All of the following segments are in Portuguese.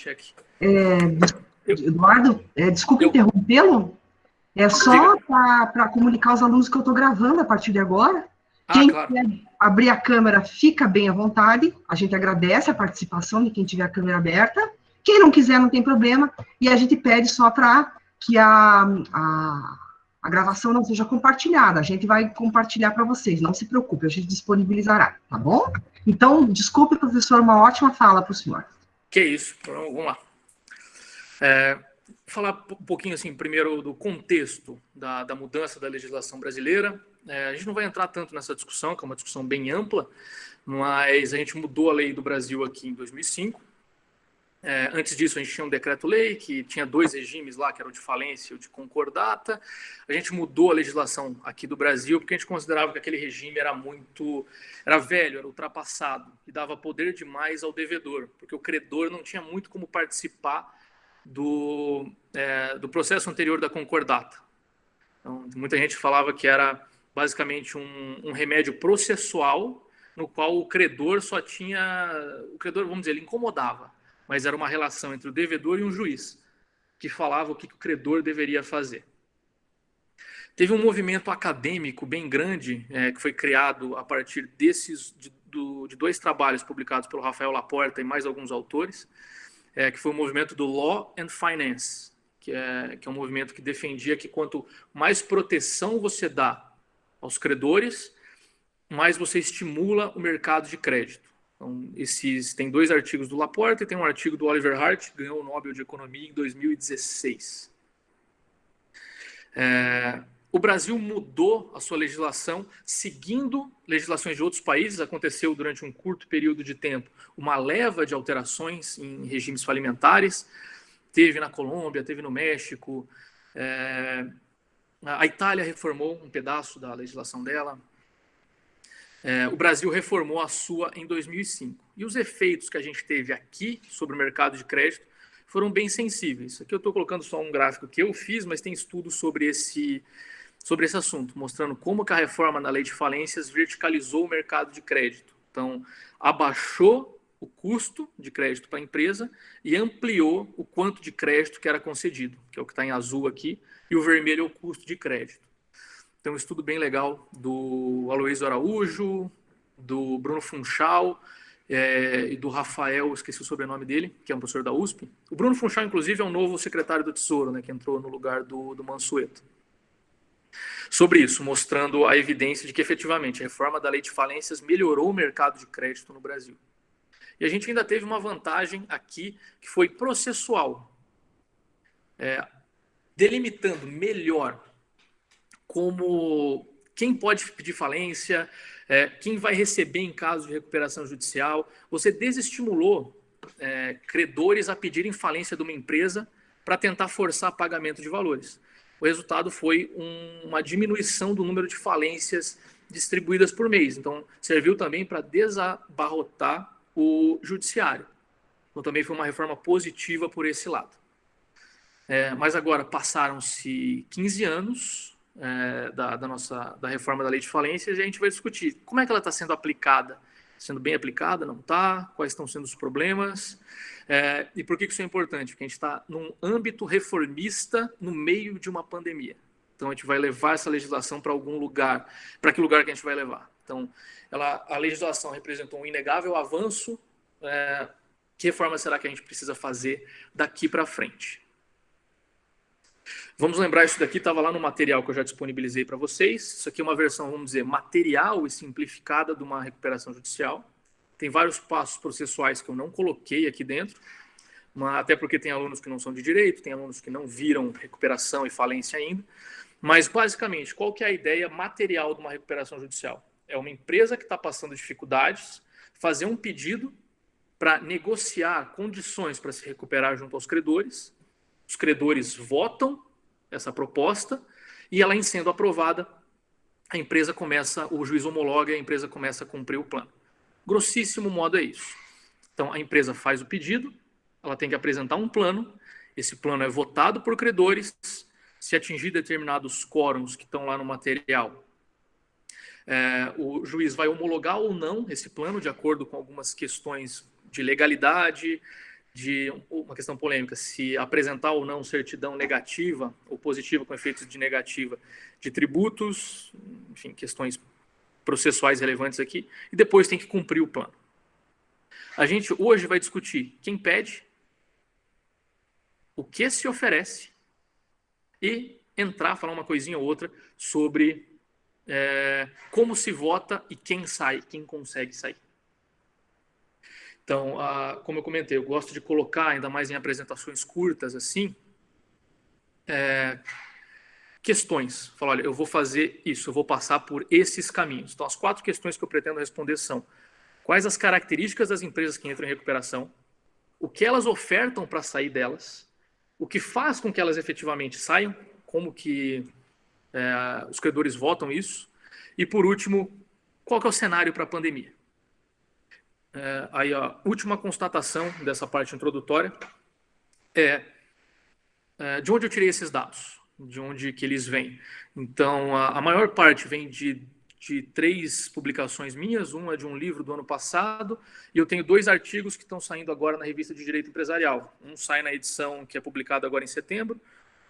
cheque. Eduardo, desculpa interrompê-lo. É só para comunicar aos alunos que eu estou gravando a partir de agora. Quem quer abrir a câmera, fica bem à vontade. A gente agradece a participação de quem tiver a câmera aberta. Quem não quiser, não tem problema. E a gente pede só para que a gravação não seja compartilhada. A gente vai compartilhar para vocês. Não se preocupe, a gente disponibilizará, tá bom? Então, desculpe, professor, uma ótima fala para o senhor. Que isso, vamos lá. Falar um pouquinho, assim, primeiro do contexto da mudança da legislação brasileira. A gente não vai entrar tanto nessa discussão, que é uma discussão bem ampla, mas a gente mudou a lei do Brasil aqui em 2005. Antes disso, a gente tinha um decreto-lei que tinha 2 regimes lá, que era o de falência e o de concordata. A gente mudou a legislação aqui do Brasil porque a gente considerava que aquele regime era velho, era ultrapassado e dava poder demais ao devedor, porque o credor não tinha muito como participar do processo anterior da concordata. Então, muita gente falava que era basicamente um remédio processual no qual o credor vamos dizer, ele incomodava, mas era uma relação entre o devedor e um juiz que falava o que o credor deveria fazer. Teve um movimento acadêmico bem grande que foi criado a partir de 2 trabalhos publicados pelo Rafael Laporta e mais alguns autores, que foi o movimento do Law and Finance, que é um movimento que defendia que quanto mais proteção você dá aos credores, mais você estimula o mercado de crédito. Então, tem 2 artigos do Laporta e tem um artigo do Oliver Hart, que ganhou o Nobel de Economia em 2016. O Brasil mudou a sua legislação seguindo legislações de outros países. Aconteceu durante um curto período de tempo uma leva de alterações em regimes falimentares. Teve na Colômbia, teve no México. A Itália reformou um pedaço da legislação dela. O Brasil reformou a sua em 2005. E os efeitos que a gente teve aqui sobre o mercado de crédito foram bem sensíveis. Aqui eu estou colocando só um gráfico que eu fiz, mas tem estudos sobre esse assunto, mostrando como que a reforma na lei de falências verticalizou o mercado de crédito. Então, abaixou o custo de crédito para a empresa e ampliou o quanto de crédito que era concedido, que é o que está em azul aqui, e o vermelho é o custo de crédito. Tem um estudo bem legal do Aloysio Araújo, do Bruno Funchal e do Rafael, esqueci o sobrenome dele, que é um professor da USP. O Bruno Funchal, inclusive, é um novo secretário do Tesouro, né, que entrou no lugar do Mansueto. Sobre isso, mostrando a evidência de que, efetivamente, a reforma da lei de falências melhorou o mercado de crédito no Brasil. E a gente ainda teve uma vantagem aqui, que foi processual, delimitando melhor como quem pode pedir falência, quem vai receber em caso de recuperação judicial. Você desestimulou credores a pedirem falência de uma empresa para tentar forçar pagamento de valores. O resultado foi uma diminuição do número de falências distribuídas por mês. Então, serviu também para desabarrotar o judiciário. Então, também foi uma reforma positiva por esse lado. Mas agora passaram-se 15 anos da reforma da lei de falências e a gente vai discutir como é que ela está sendo aplicada. Sendo bem aplicada, não está? Quais estão sendo os problemas? E por que isso é importante? Porque a gente está num âmbito reformista no meio de uma pandemia. Então, a gente vai levar essa legislação para algum lugar. Para que lugar que a gente vai levar? Então, a legislação representou um inegável avanço. Que reforma será que a gente precisa fazer daqui para frente? Vamos lembrar, isso daqui estava lá no material que eu já disponibilizei para vocês. Isso aqui é uma versão, vamos dizer, material e simplificada de uma recuperação judicial. Tem vários passos processuais que eu não coloquei aqui dentro, até porque tem alunos que não são de direito, tem alunos que não viram recuperação e falência ainda. Mas, basicamente, qual que é a ideia material de uma recuperação judicial? É uma empresa que está passando dificuldades, fazer um pedido para negociar condições para se recuperar junto aos credores. Os credores votam essa proposta e ela, em sendo aprovada, o juiz homologa e a empresa começa a cumprir o plano. Grossíssimo modo é isso. Então, a empresa faz o pedido, ela tem que apresentar um plano, esse plano é votado por credores, se atingir determinados quórums que estão lá no material, o juiz vai homologar ou não esse plano, de acordo com algumas questões de legalidade, de uma questão polêmica, se apresentar ou não certidão negativa ou positiva com efeitos de negativa de tributos, enfim, questões processuais relevantes aqui, e depois tem que cumprir o plano. A gente hoje vai discutir quem pede, o que se oferece e falar uma coisinha ou outra sobre como se vota e quem sai, quem consegue sair. Então, como eu comentei, eu gosto de colocar, ainda mais em apresentações curtas assim, questões. Falar, olha, eu vou fazer isso, eu vou passar por esses caminhos. Então, as 4 questões que eu pretendo responder são: quais as características das empresas que entram em recuperação, o que elas ofertam para sair delas, o que faz com que elas efetivamente saiam, como que os credores votam isso, e por último, qual que é o cenário para a pandemia. Aí a última constatação dessa parte introdutória é de onde eu tirei esses dados, de onde que eles vêm. Então, a maior parte vem de 3 publicações minhas, uma é de um livro do ano passado, e eu tenho 2 artigos que estão saindo agora na revista de Direito Empresarial. Um sai na edição que é publicada agora em setembro,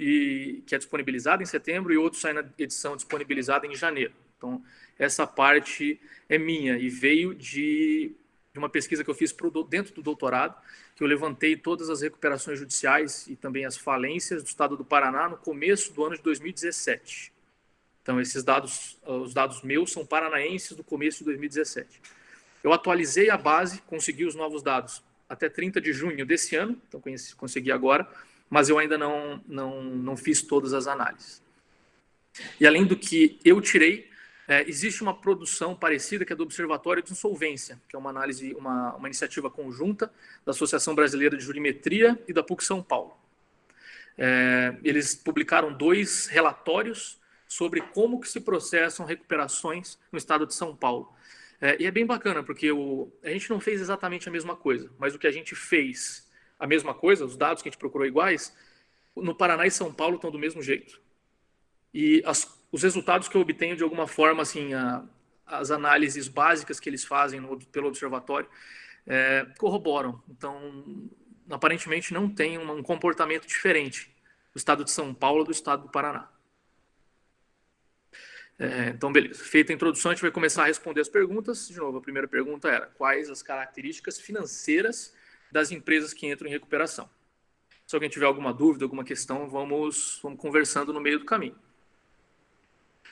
e que é disponibilizada em setembro, e outro sai na edição disponibilizada em janeiro. Então, essa parte é minha, e veio de uma pesquisa que eu fiz dentro do doutorado, que eu levantei todas as recuperações judiciais e também as falências do estado do Paraná no começo do ano de 2017. Então, esses dados, os dados meus são paranaenses do começo de 2017. Eu atualizei a base, consegui os novos dados até 30 de junho desse ano, então consegui agora, mas eu ainda não fiz todas as análises. E além do que eu tirei, existe uma produção parecida que é do Observatório de Insolvência, que é uma análise, uma iniciativa conjunta da Associação Brasileira de Jurimetria e da PUC São Paulo. Eles publicaram 2 relatórios sobre como que se processam recuperações no estado de São Paulo. E é bem bacana, porque a gente não fez exatamente a mesma coisa, mas o que a gente fez, a mesma coisa, os dados que a gente procurou iguais, no Paraná e São Paulo estão do mesmo jeito. E os resultados que eu obtenho, de alguma forma, assim, as análises básicas que eles fazem pelo observatório, corroboram. Então, aparentemente, não tem um comportamento diferente do estado de São Paulo do estado do Paraná. Então, beleza. Feita a introdução, a gente vai começar a responder as perguntas. De novo, a primeira pergunta era: quais as características financeiras das empresas que entram em recuperação? Se alguém tiver alguma dúvida, alguma questão, vamos conversando no meio do caminho.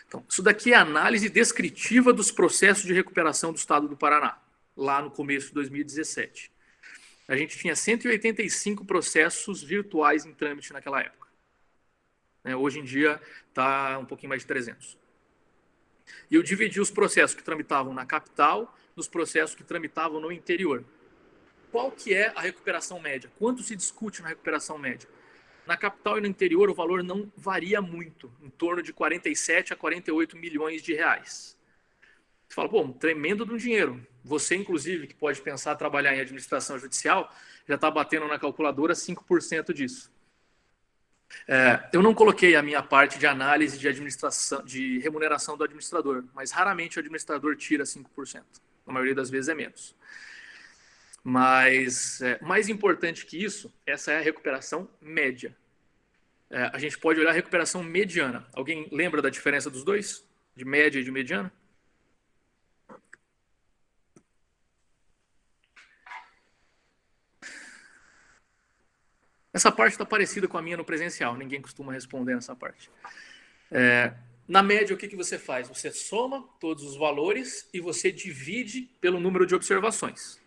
Então, isso daqui é a análise descritiva dos processos de recuperação do estado do Paraná, lá no começo de 2017. A gente tinha 185 processos virtuais em trâmite naquela época. Hoje em dia está um pouquinho mais de 300. E eu dividi os processos que tramitavam na capital dos processos que tramitavam no interior. Qual que é a recuperação média? Quanto se discute na recuperação média? Na capital e no interior, o valor não varia muito, em torno de 47 a 48 milhões de reais. Você fala, pô, tremendo de um dinheiro. Você, inclusive, que pode pensar trabalhar em administração judicial, já está batendo na calculadora 5% disso. Eu não coloquei a minha parte de análise de administração, de remuneração do administrador, mas raramente o administrador tira 5%. Na maioria das vezes é menos. Mas, mais importante que isso, essa é a recuperação média. A gente pode olhar a recuperação mediana. Alguém lembra da diferença dos dois? De média e de mediana? Essa parte está parecida com a minha no presencial. Ninguém costuma responder nessa parte. Na média, o que você faz? Você soma todos os valores e você divide pelo número de observações.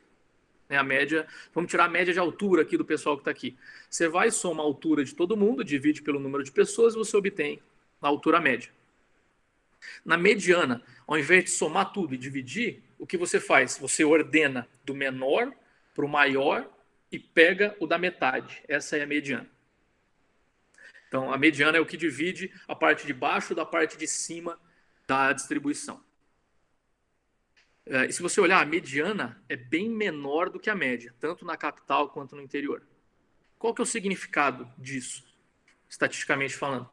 A média, vamos tirar a média de altura aqui do pessoal que está aqui. Você vai somar a altura de todo mundo, divide pelo número de pessoas e você obtém a altura média. Na mediana, ao invés de somar tudo e dividir, o que você faz? Você ordena do menor para o maior e pega o da metade. Essa é a mediana. Então, a mediana é o que divide a parte de baixo da parte de cima da distribuição. E se você olhar, a mediana é bem menor do que a média, tanto na capital quanto no interior. Qual que é o significado disso, estatisticamente falando?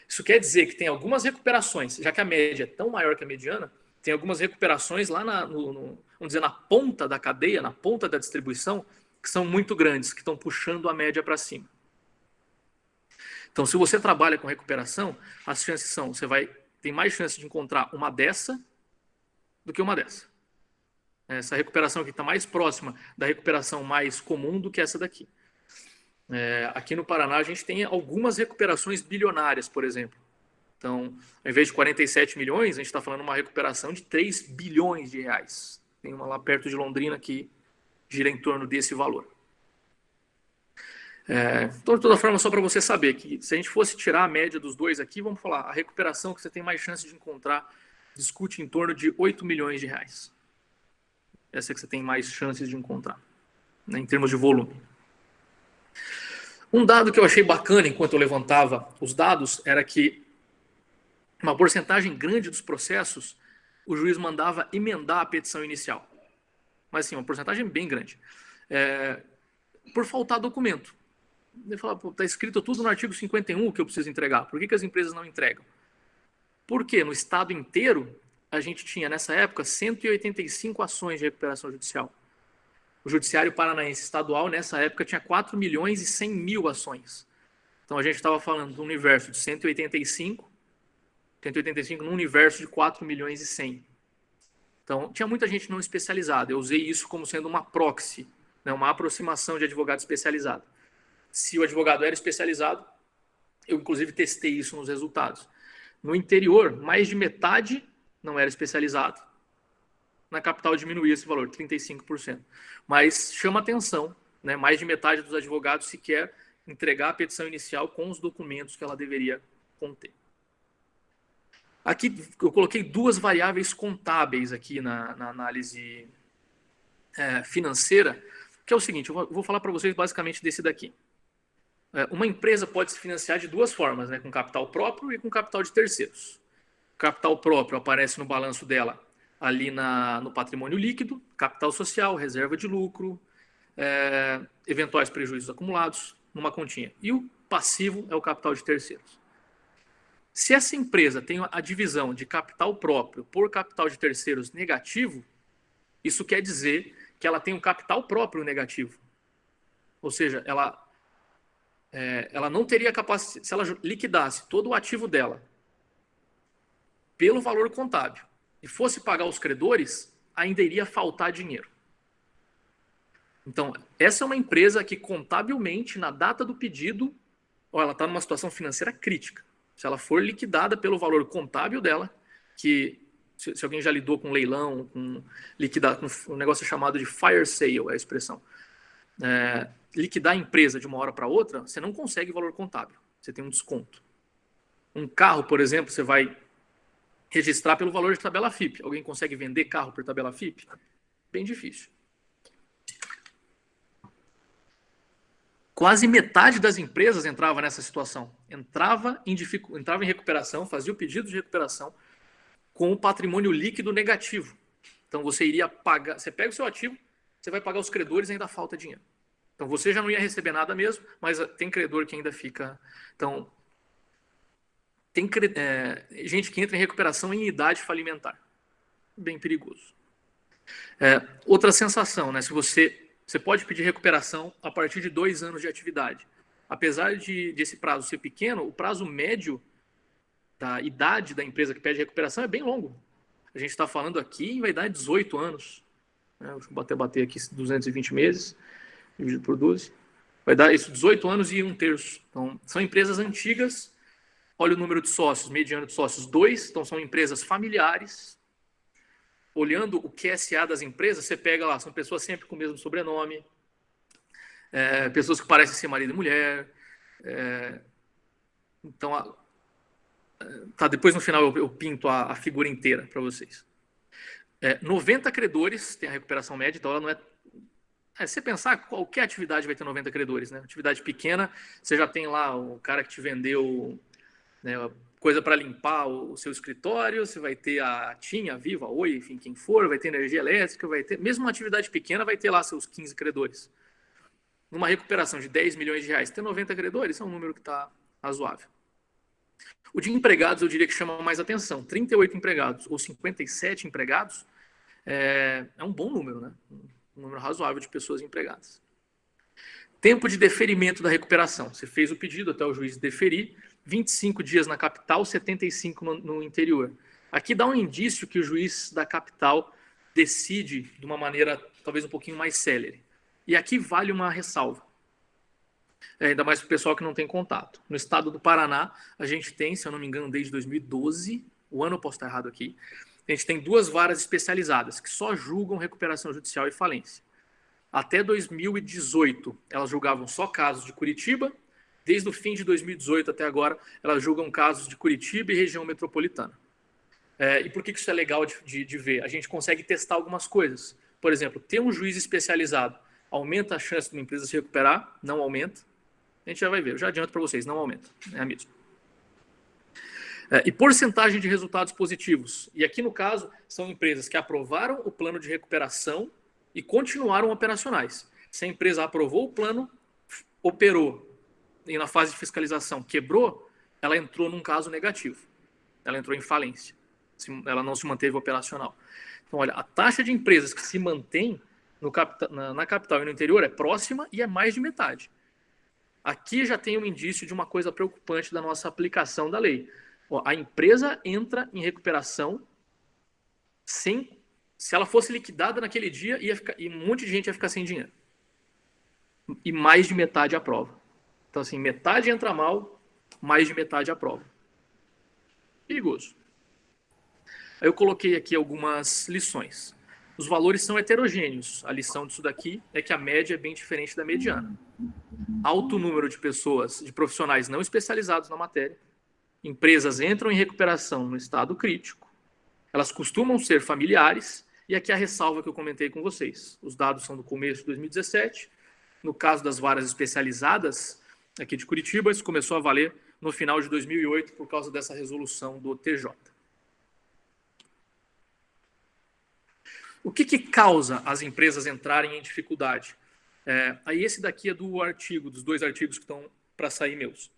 Isso quer dizer que tem algumas recuperações, já que a média é tão maior que a mediana, tem algumas recuperações lá vamos dizer, na ponta da cadeia, na ponta da distribuição, que são muito grandes, que estão puxando a média para cima. Então, se você trabalha com recuperação, as chances são, tem mais chance de encontrar uma dessa do que uma dessa. Essa recuperação aqui está mais próxima da recuperação mais comum do que essa daqui. Aqui no Paraná, a gente tem algumas recuperações bilionárias, por exemplo. Então, ao invés de 47 milhões, a gente está falando uma recuperação de 3 bilhões de reais. Tem uma lá perto de Londrina que gira em torno desse valor. Então, de toda forma, só para você saber que se a gente fosse tirar a média dos dois aqui, vamos falar, a recuperação que você tem mais chance de encontrar discute em torno de 8 milhões de reais. Essa é que você tem mais chances de encontrar, né, em termos de volume. Um dado que eu achei bacana enquanto eu levantava os dados era que uma porcentagem grande dos processos o juiz mandava emendar a petição inicial. Mas assim, uma porcentagem bem grande. Por faltar documento. Ele fala, está escrito tudo no artigo 51 que eu preciso entregar. Por que as empresas não entregam? Porque no estado inteiro, a gente tinha, nessa época, 185 ações de recuperação judicial. O Judiciário Paranaense Estadual, nessa época, tinha 4 milhões e 100 mil ações. Então, a gente estava falando de um universo de 185 num universo de 4 milhões e 100. Então, tinha muita gente não especializada. Eu usei isso como sendo uma proxy, né, uma aproximação de advogado especializado. Se o advogado era especializado, eu, inclusive, testei isso nos resultados. No interior, mais de metade não era especializado. Na capital diminuía esse valor, 35%. Mas chama atenção, né? Mais de metade dos advogados sequer entregar a petição inicial com os documentos que ela deveria conter. Aqui eu coloquei duas variáveis contábeis aqui na análise financeira, que é o seguinte, eu vou falar para vocês basicamente desse daqui. Uma empresa pode se financiar de duas formas, né? Com capital próprio e com capital de terceiros. O capital próprio aparece no balanço dela ali no patrimônio líquido, capital social, reserva de lucro, eventuais prejuízos acumulados, numa continha. E o passivo é o capital de terceiros. Se essa empresa tem a divisão de capital próprio por capital de terceiros negativo, isso quer dizer que ela tem um capital próprio negativo. Ou seja, ela não teria capacidade, se ela liquidasse todo o ativo dela pelo valor contábil e fosse pagar os credores, ainda iria faltar dinheiro. Então, essa é uma empresa que contabilmente, na data do pedido, ela está numa situação financeira crítica. Se ela for liquidada pelo valor contábil dela, que se alguém já lidou com leilão, com um negócio chamado de fire sale, é a expressão. Liquidar a empresa de uma hora para outra, você não consegue valor contábil, você tem um desconto. Um carro, por exemplo, você vai registrar pelo valor de tabela FIP. Alguém consegue vender carro por tabela FIP? Bem difícil. Quase metade das empresas entrava nessa situação. Entrava em recuperação, fazia o pedido de recuperação com o patrimônio líquido negativo. Então você iria pagar, você pega o seu ativo, você vai pagar os credores e ainda falta dinheiro. Então você já não ia receber nada mesmo, mas tem credor que ainda fica. Então, tem gente que entra em recuperação em idade falimentar. Bem perigoso. Outra sensação, né? Se você pode pedir recuperação a partir de 2 anos de atividade. Apesar desse prazo ser pequeno, o prazo médio da idade da empresa que pede recuperação é bem longo. A gente está falando aqui, vai dar 18 anos. Deixa eu bater aqui 220 meses, dividido por 12. Vai dar isso, 18 anos e 1/3. Então, são empresas antigas. Olha o número de sócios, mediano de sócios 2. Então, são empresas familiares. Olhando o QSA das empresas, você pega lá, são pessoas sempre com o mesmo sobrenome, pessoas que parecem ser marido e mulher. Então, depois no final eu pinto a figura inteira para vocês. 90 credores tem a recuperação média, então ela não é... Se você pensar, qualquer atividade vai ter 90 credores, né? Atividade pequena, você já tem lá o cara que te vendeu, né, coisa para limpar o seu escritório, você vai ter a TIM, a Vivo, a Oi, enfim, quem for, vai ter energia elétrica, vai ter... Mesmo uma atividade pequena vai ter lá seus 15 credores. Numa recuperação de 10 milhões de reais, ter 90 credores é um número que está razoável. O de empregados eu diria que chama mais atenção. 38 empregados ou 57 empregados é um bom número, né? Um número razoável de pessoas empregadas. Tempo de deferimento da recuperação. Você fez o pedido até o juiz deferir, 25 dias na capital, 75 no interior. Aqui dá um indício que o juiz da capital decide de uma maneira talvez um pouquinho mais célere. E aqui vale uma ressalva. Ainda mais para o pessoal que não tem contato. No estado do Paraná, a gente tem, se eu não me engano, desde 2012, o ano eu posso estar errado aqui, a gente tem 2 varas especializadas que só julgam recuperação judicial e falência. Até 2018, elas julgavam só casos de Curitiba. Desde o fim de 2018 até agora, elas julgam casos de Curitiba e região metropolitana. E por que isso é legal de ver? A gente consegue testar algumas coisas. Por exemplo, ter um juiz especializado aumenta a chance de uma empresa se recuperar? Não aumenta. A gente já vai ver. Eu já adianto para vocês, não aumenta. É a mesma. E porcentagem de resultados positivos. E aqui, no caso, são empresas que aprovaram o plano de recuperação e continuaram operacionais. Se a empresa aprovou o plano, operou, e na fase de fiscalização quebrou, ela entrou num caso negativo. Ela entrou em falência. Ela não se manteve operacional. Então, olha, a taxa de empresas que se mantém na capital e no interior é próxima e é mais de metade. Aqui já tem um indício de uma coisa preocupante da nossa aplicação da lei. A empresa entra em recuperação sem... Se ela fosse liquidada naquele dia, e um monte de gente ia ficar sem dinheiro. E mais de metade aprova. Então, assim, metade entra mal, mais de metade aprova. Perigoso. Aí eu coloquei aqui algumas lições. Os valores são heterogêneos. A lição disso daqui é que a média é bem diferente da mediana. Alto número de pessoas, de profissionais não especializados na matéria. Empresas entram em recuperação no estado crítico. Elas costumam ser familiares. E aqui a ressalva que eu comentei com vocês. Os dados são do começo de 2017. No caso das varas especializadas, aqui de Curitiba, isso começou a valer no final de 2008 por causa dessa resolução do TJ. O que causa as empresas entrarem em dificuldade? Aí esse daqui é do artigo, dos 2 artigos que estão para sair meus.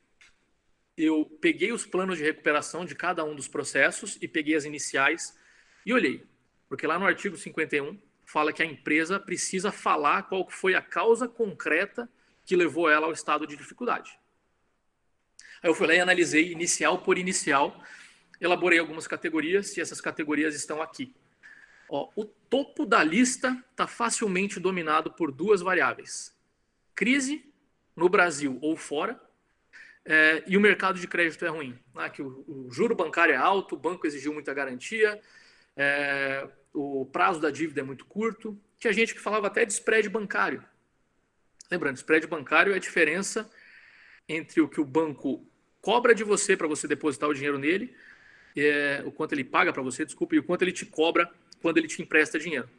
Eu peguei os planos de recuperação de cada um dos processos e peguei as iniciais e olhei. Porque lá no artigo 51 fala que a empresa precisa falar qual foi a causa concreta que levou ela ao estado de dificuldade. Aí eu fui lá e analisei inicial por inicial, elaborei algumas categorias e essas categorias estão aqui. O topo da lista está facilmente dominado por 2 variáveis. Crise no Brasil ou fora e o mercado de crédito é ruim. Que o juro bancário é alto, o banco exigiu muita garantia, o prazo da dívida é muito curto. Tinha gente que falava até de spread bancário. Lembrando, spread bancário é a diferença entre o que o banco cobra de você para você depositar o dinheiro nele, o quanto ele paga para você, desculpa, e o quanto ele te cobra quando ele te empresta dinheiro.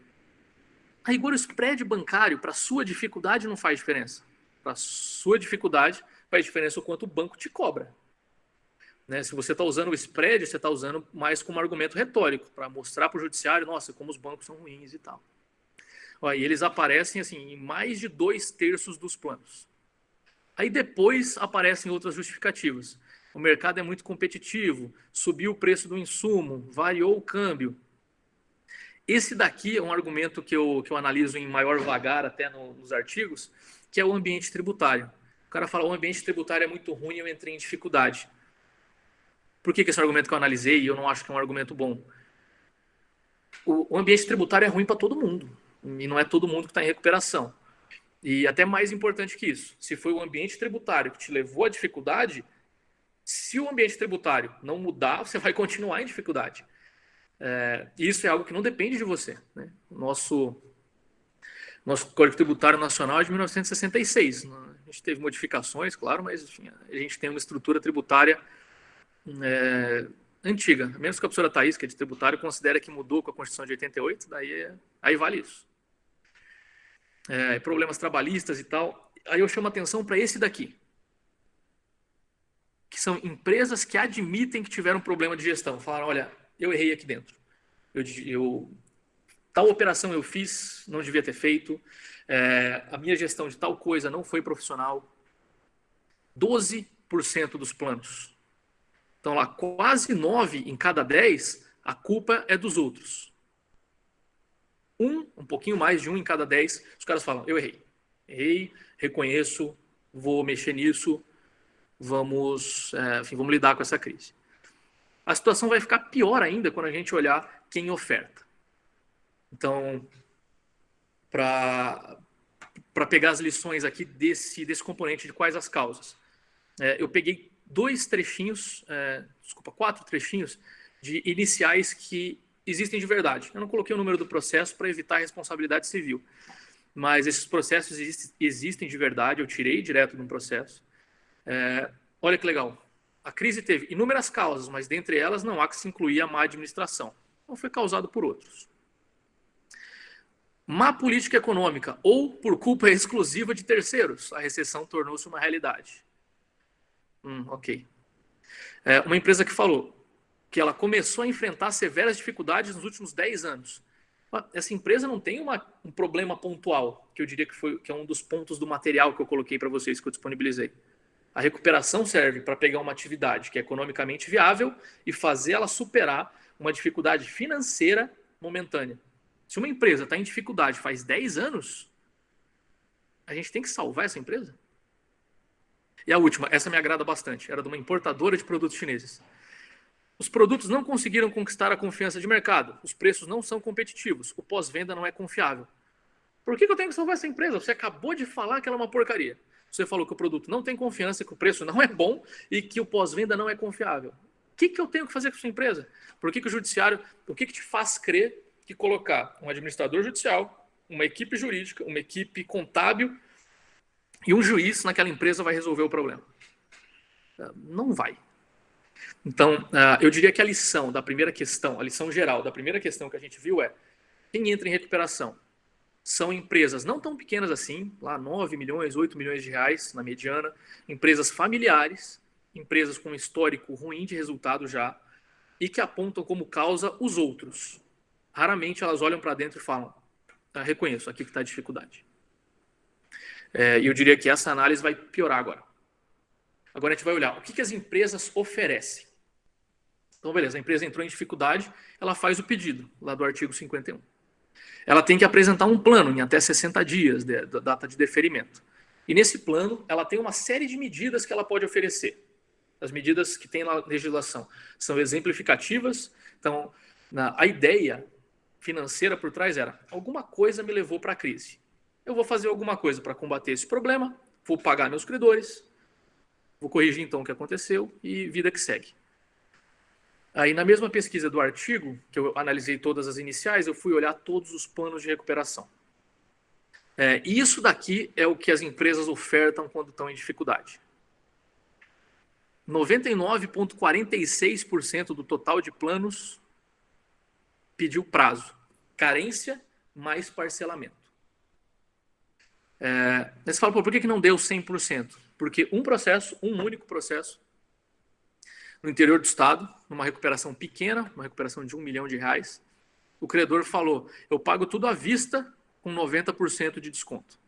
A rigor, o spread bancário, para sua dificuldade, não faz diferença. Para sua dificuldade, faz diferença o quanto o banco te cobra. Se você está usando o spread, você está usando mais como argumento retórico, para mostrar para o judiciário, nossa, como os bancos são ruins e tal. E eles aparecem assim, em mais de 2/3 dos planos. Aí depois aparecem outras justificativas. O mercado é muito competitivo, subiu o preço do insumo, variou o câmbio. Esse daqui é um argumento que eu analiso em maior vagar até nos artigos, que é o ambiente tributário. O cara fala, o ambiente tributário é muito ruim, eu entrei em dificuldade. Por que esse argumento que eu analisei e eu não acho que é um argumento bom? O ambiente tributário é ruim para todo mundo. E não é todo mundo que está em recuperação. E até mais importante que isso, se foi o ambiente tributário que te levou à dificuldade, se o ambiente tributário não mudar, você vai continuar em dificuldade. Isso é algo que não depende de você. Nosso Código Tributário Nacional é de 1966. A gente teve modificações, claro, mas enfim, a gente tem uma estrutura tributária antiga. A menos que a professora Thaís, que é de tributário, considera que mudou com a Constituição de 88, aí vale isso. Problemas trabalhistas e tal. Aí eu chamo a atenção para esse daqui, que são empresas que admitem que tiveram problema de gestão. Falaram, olha, eu errei aqui dentro. Tal operação eu fiz, não devia ter feito. A minha gestão de tal coisa não foi profissional. 12% dos planos. Então, lá, quase 9 em cada 10, a culpa é dos outros. Um pouquinho mais de 1 em cada 10, os caras falam, eu errei. reconheço, vou mexer nisso, vamos lidar com essa crise. A situação vai ficar pior ainda quando a gente olhar quem oferta. Então, para pegar as lições aqui desse componente de quais as causas, eu peguei 4 trechinhos de iniciais que existem de verdade. Eu não coloquei o número do processo para evitar a responsabilidade civil, mas esses processos existem de verdade, eu tirei direto de um processo. Olha que legal. A crise teve inúmeras causas, mas dentre elas não há que se incluir a má administração. Não foi causado por outros. Má política econômica ou por culpa exclusiva de terceiros. A recessão tornou-se uma realidade. Ok. Uma empresa que falou que ela começou a enfrentar severas dificuldades nos últimos 10 anos. Essa empresa não tem um problema pontual, que eu diria que é um dos pontos do material que eu coloquei para vocês, que eu disponibilizei. A recuperação serve para pegar uma atividade que é economicamente viável e fazer ela superar uma dificuldade financeira momentânea. Se uma empresa está em dificuldade faz 10 anos, a gente tem que salvar essa empresa. E a última, essa me agrada bastante, era de uma importadora de produtos chineses. Os produtos não conseguiram conquistar a confiança de mercado, os preços não são competitivos, o pós-venda não é confiável. Por que eu tenho que salvar essa empresa? Você acabou de falar que ela é uma porcaria. Você falou que o produto não tem confiança, que o preço não é bom e que o pós-venda não é confiável. O que eu tenho que fazer com a sua empresa? Por que o judiciário, o que te faz crer que colocar um administrador judicial, uma equipe jurídica, uma equipe contábil e um juiz naquela empresa vai resolver o problema? Não vai. Então, eu diria que a lição da primeira questão, a lição geral da primeira questão que a gente viu é: quem entra em recuperação são empresas não tão pequenas assim, lá 9 milhões, 8 milhões de reais na mediana, empresas familiares, empresas com histórico ruim de resultado já, e que apontam como causa os outros. Raramente elas olham para dentro e falam: reconheço, aqui que está a dificuldade. E eu diria que essa análise vai piorar agora. Agora a gente vai olhar o que as empresas oferecem. Então, beleza, a empresa entrou em dificuldade, ela faz o pedido, lá do artigo 51. Ela tem que apresentar um plano em até 60 dias da data de deferimento. E nesse plano, ela tem uma série de medidas que ela pode oferecer. As medidas que tem na legislação são exemplificativas. Então, a ideia financeira por trás era: alguma coisa me levou para a crise. Eu vou fazer alguma coisa para combater esse problema, vou pagar meus credores, vou corrigir então o que aconteceu e vida que segue. Aí, na mesma pesquisa do artigo, que eu analisei todas as iniciais, eu fui olhar todos os planos de recuperação. E isso daqui é o que as empresas ofertam quando estão em dificuldade. 99,46% do total de planos pediu prazo. Carência mais parcelamento. Você fala, por que não deu 100%? Porque um único processo, no interior do estado, numa recuperação pequena, uma recuperação de R$1 milhão, o credor falou: eu pago tudo à vista com 90% de desconto.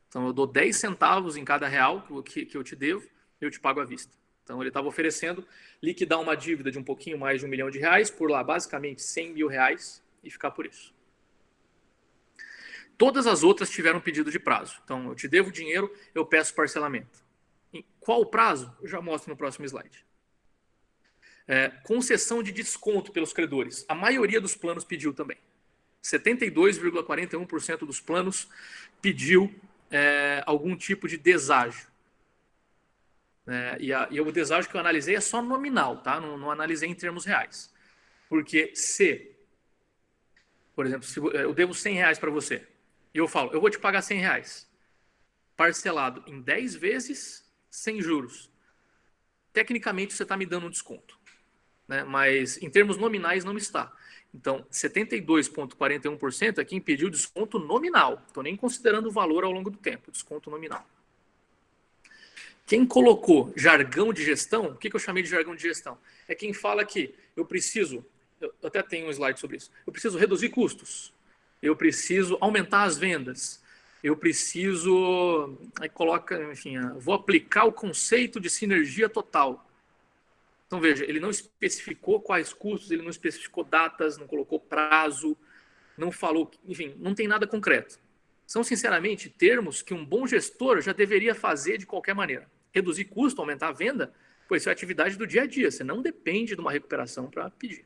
Então eu dou 10 centavos em cada real que eu te devo, eu te pago à vista. Então ele estava oferecendo liquidar uma dívida de um pouquinho mais de R$1 milhão, por lá basicamente R$100 mil, e ficar por isso. Todas as outras tiveram pedido de prazo. Então eu te devo dinheiro, eu peço parcelamento. Em qual o prazo? Eu já mostro no próximo slide. Concessão de desconto pelos credores. A maioria dos planos pediu também. 72,41% dos planos pediu algum tipo de deságio. E o deságio que eu analisei é só nominal, tá? Não analisei em termos reais. Porque por exemplo, se eu devo R$100 para você, e eu falo: eu vou te pagar R$100, parcelado em 10 vezes, sem juros. Tecnicamente, você está me dando um desconto. Mas em termos nominais não está. Então, 72,41% é quem pediu desconto nominal. Estou nem considerando o valor ao longo do tempo, desconto nominal. Quem colocou jargão de gestão, o que eu chamei de jargão de gestão? É quem fala que eu até tenho um slide sobre isso, eu preciso reduzir custos, eu preciso aumentar as vendas, eu preciso, vou aplicar o conceito de sinergia total. Então, veja, ele não especificou quais custos, ele não especificou datas, não colocou prazo, não falou, enfim, não tem nada concreto. são, sinceramente, termos que um bom gestor já deveria fazer de qualquer maneira. Reduzir custo, aumentar a venda, pois isso é atividade do dia a dia, você não depende de uma recuperação para pedir.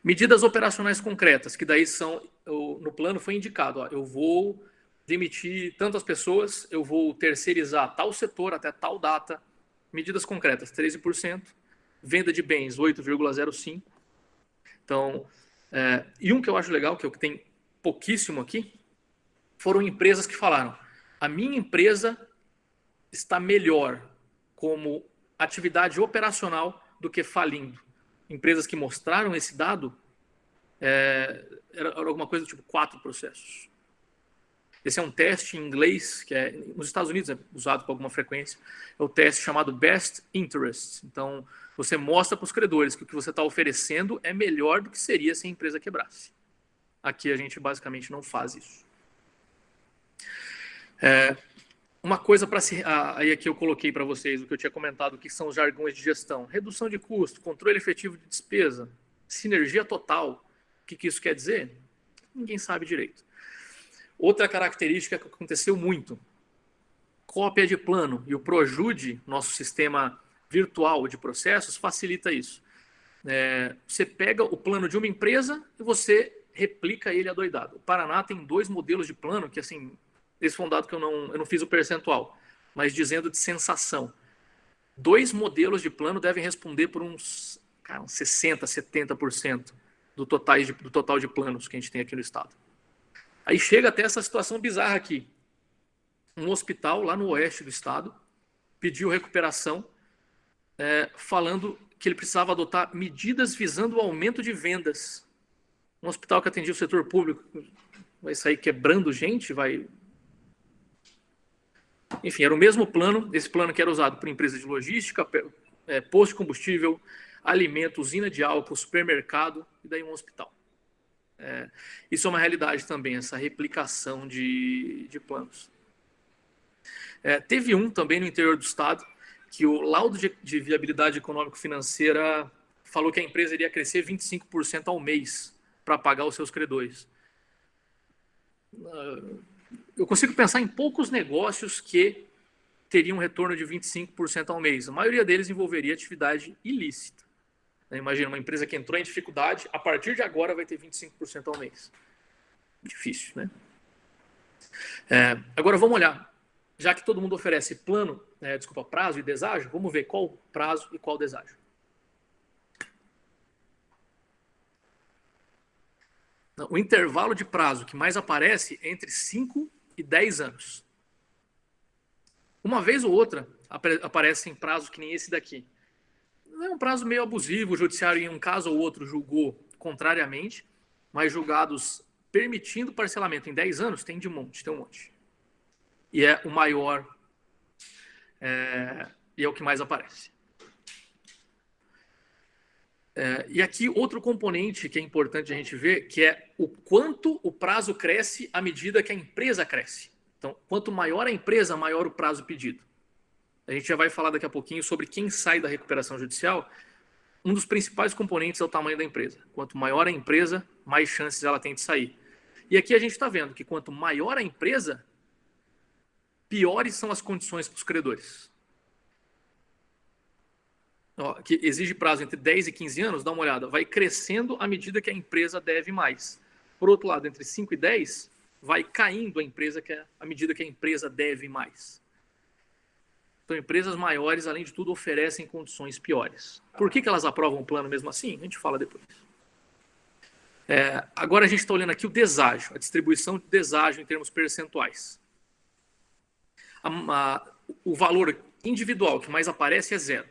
Medidas operacionais concretas, que daí são, no plano foi indicado, ó, eu vou demitir tantas pessoas, eu vou terceirizar tal setor até tal data. Medidas concretas, 13%. Venda de bens, 8,05%. Então, e um que eu acho legal, que é o que tem pouquíssimo aqui, foram empresas que falaram, a minha empresa está melhor como atividade operacional do que falindo. Empresas que mostraram esse dado, era alguma coisa tipo 4 processos. Esse é um teste em inglês, que nos Estados Unidos é usado com alguma frequência, é o teste chamado Best Interest. Então, você mostra para os credores que o que você está oferecendo é melhor do que seria se a empresa quebrasse. Aqui a gente basicamente não faz isso. Uma coisa para aí aqui eu coloquei para vocês o que eu tinha comentado, que são os jargões de gestão. Redução de custo, controle efetivo de despesa, sinergia total. O que isso quer dizer? Ninguém sabe direito. Outra característica que aconteceu muito, cópia de plano, e o Projude, nosso sistema virtual de processos, facilita isso. Você pega o plano de uma empresa e você replica ele adoidado. O Paraná tem 2 modelos de plano, que assim, esse foi um dado que eu não fiz o percentual, mas dizendo de sensação. 2 modelos de plano devem responder por uns 60%, 70% do total de planos que a gente tem aqui no estado. Aí chega até essa situação bizarra aqui. Um hospital lá no oeste do estado pediu recuperação, falando que ele precisava adotar medidas visando o aumento de vendas. Um hospital que atendia o setor público vai sair quebrando gente, vai... Enfim, era o mesmo plano, esse plano que era usado por empresa de logística, posto de combustível, alimento, usina de álcool, supermercado, e daí um hospital. Isso é uma realidade também, essa replicação de planos. Teve um também no interior do estado, que o laudo de viabilidade econômico-financeira falou que a empresa iria crescer 25% ao mês para pagar os seus credores. Eu consigo pensar em poucos negócios que teriam um retorno de 25% ao mês. A maioria deles envolveria atividade ilícita. Imagina uma empresa que entrou em dificuldade, a partir de agora vai ter 25% ao mês. Difícil, né? Agora vamos olhar. Já que todo mundo oferece prazo e deságio, vamos ver qual prazo e qual deságio. O intervalo de prazo que mais aparece é entre 5 e 10 anos. Uma vez ou outra aparecem prazos que nem esse daqui. É um prazo meio abusivo, o judiciário em um caso ou outro julgou contrariamente, mas julgados permitindo parcelamento em 10 anos tem um monte. E é o maior, e é o que mais aparece. E aqui outro componente que é importante a gente ver, que é o quanto o prazo cresce à medida que a empresa cresce. Então, quanto maior a empresa, maior o prazo pedido. A gente já vai falar daqui a pouquinho sobre quem sai da recuperação judicial. Um dos principais componentes é o tamanho da empresa. Quanto maior a empresa, mais chances ela tem de sair. E aqui a gente está vendo que quanto maior a empresa, piores são as condições para os credores. Que exige prazo entre 10 e 15 anos, dá uma olhada, vai crescendo à medida que a empresa deve mais. Por outro lado, entre 5 e 10, vai caindo a empresa à medida que a empresa deve mais. Então, empresas maiores, além de tudo, oferecem condições piores. Por que elas aprovam o plano mesmo assim? A gente fala depois. Agora a gente está olhando aqui o deságio, a distribuição de deságio em termos percentuais. O valor individual que mais aparece é 0.